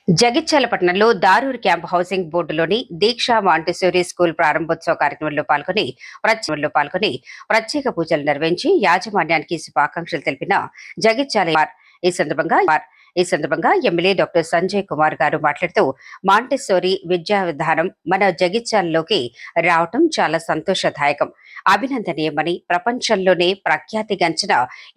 జగిత్యాల పట్టణంలో Dharur camp housing బోర్డులోని దీక్ష Montessori school ప్రారంభోత్సవ కార్యక్రమంలో పాల్గొని ప్రత్యేక పూజలు నిర్వహించి యాజమాన్యానికి శుభాకాంక్షలు తెలిపిన జగిత్యాల ఈ సందర్భంగా ఎమ్మెల్యే డాక్టర్ సంజయ్ కుమార్ గారు మాట్లాడుతూ మాంటిసోరీ విద్యా విధానం మన జగిత్యాలలోకి రావటం చాలా సంతోషదాయకం, అభినందనీయమని, ప్రపంచంలోనే ప్రఖ్యాతిగాంచిన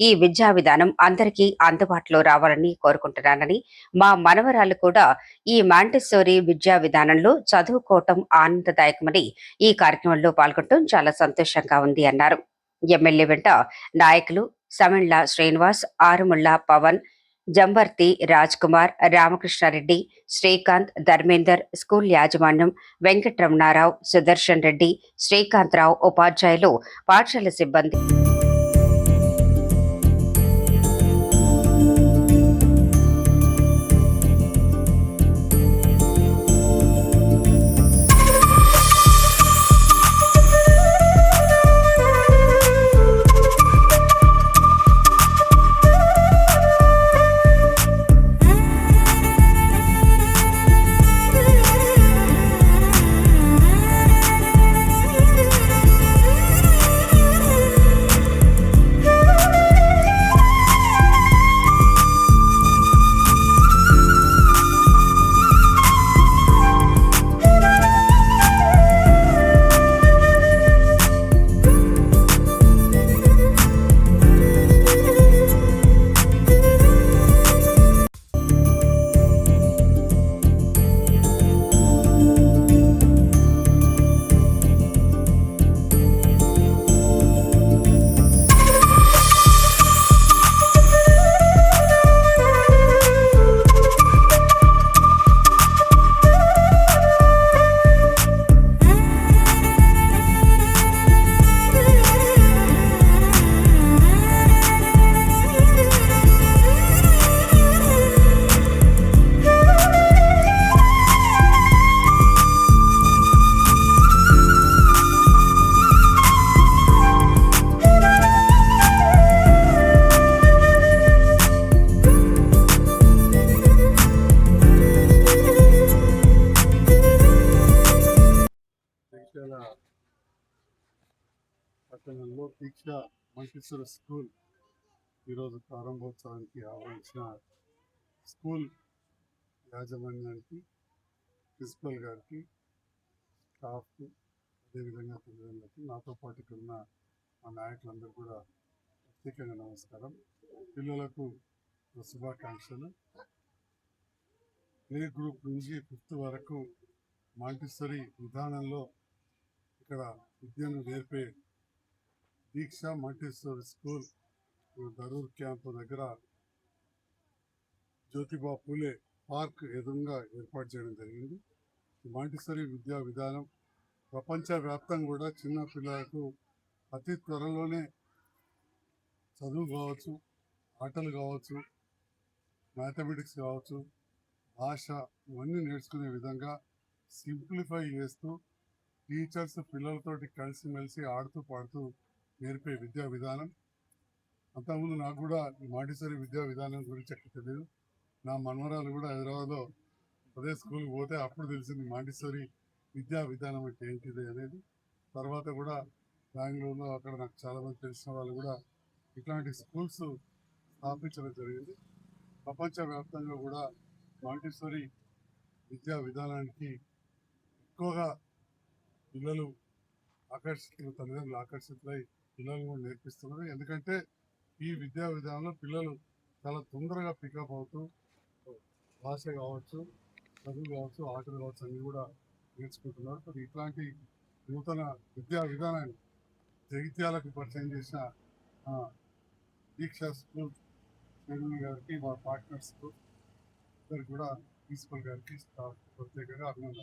ఈ విద్యా విధానం అందరికీ అందుబాటులో రావాలని కోరుకుంటున్నానని, మా మనవరాలు కూడా ఈ మాంటిసోరీ విద్యా విధానంలో చదువుకోవటం ఆనందదాయకమని ఈ కార్యక్రమంలో పాల్గొనడం చాలా సంతోషంగా ఉంది అన్నారు. ఎమ్మెల్యే వెంట నాయకులు సమిళ్ల శ్రీనివాస్, ఆరుముళ్ల పవన్, జంబర్తి రాజ్ కుమార్, రామకృష్ణారెడ్డి, శ్రీకాంత్, ధర్మేందర్, స్కూల్ యాజమాన్యం, వెంకటరమణారావు, సుదర్శన్ రెడ్డి, శ్రీకాంతరావు, ఉపాధ్యాయులు, పాఠశాల సిబ్బంది పట్టణంలో దీక్ష మాంటిసోరీ స్కూల్ ఈరోజు ప్రారంభోత్సవానికి ఆహ్వానించిన స్కూల్ యాజమాన్యానికి, ప్రిన్సిపల్ గారికి, స్టాఫ్కు, అదేవిధంగా తల్లిదండ్రులకి, నాతో పాటు ఇక్కడ ఉన్న మా నాయకులందరూ కూడా ప్రత్యేకంగా నమస్కారం. పిల్లలకు శుభాకాంక్షలు. ప్లే గ్రూప్ నుంచి 5th వరకు మాంటిసోరీ విధానంలో ఇక్కడ విద్యను నేర్పే దీక్ష మాంటిసోరీ స్కూల్ దరూర్ క్యాంపు దగ్గర జ్యోతిబా పూలే పార్క్ ఎదురుగా ఏర్పాటు చేయడం జరిగింది. మాంటిసోరీ విద్యా విధానం ప్రపంచవ్యాప్తంగా కూడా చిన్న పిల్లలకు అతి త్వరలోనే చదువు కావచ్చు, ఆటలు కావచ్చు, మ్యాథమెటిక్స్ కావచ్చు, భాష ఇవన్నీ నేర్చుకునే విధంగా సింప్లిఫై చేస్తూ టీచర్స్ పిల్లలతోటి కలిసిమెలిసి ఆడుతూ పాడుతూ నేర్పే విద్యా విధానం. అంతకుముందు నాకు కూడా ఈ మాంటిసోరీ విద్యా విధానం గురించి ఎక్కడ తెలియదు. నా మనవరాలు కూడా హైదరాబాద్లో అదే స్కూల్కి పోతే అప్పుడు తెలిసింది మాంటిసోరీ విద్యా విధానం అంటే ఏంటిది అనేది. తర్వాత కూడా బెంగళూరులో అక్కడ నాకు చాలామంది తెలిసిన వాళ్ళు కూడా ఇట్లాంటి స్కూల్స్ స్థాపించడం జరిగింది. ప్రపంచవ్యాప్తంగా కూడా మాంటిసోరీ విద్యా విధానానికి ఎక్కువగా పిల్లలు తల్లిదండ్రులు ఆకర్షితులై పిల్లలు కూడా నేర్పిస్తున్నారు. ఎందుకంటే ఈ విద్యా విధానంలో పిల్లలు చాలా తొందరగా పికప్ అవుతూ భాష కావచ్చు, చదువు కావచ్చు, ఆటలు కావచ్చు అన్నీ కూడా నేర్చుకుంటున్నారు. మరి ఇట్లాంటి నూతన విద్యా విధానాన్ని జగిత్యాలకు పరిచయం చేసిన దీక్ష స్కూల్ చైర్మన్ గారికి, మా పార్ట్నర్స్కు అందరికి కూడా ప్రిన్సిపల్ గారికి, స్టాఫ్ ప్రత్యేకంగా అభినందనలు.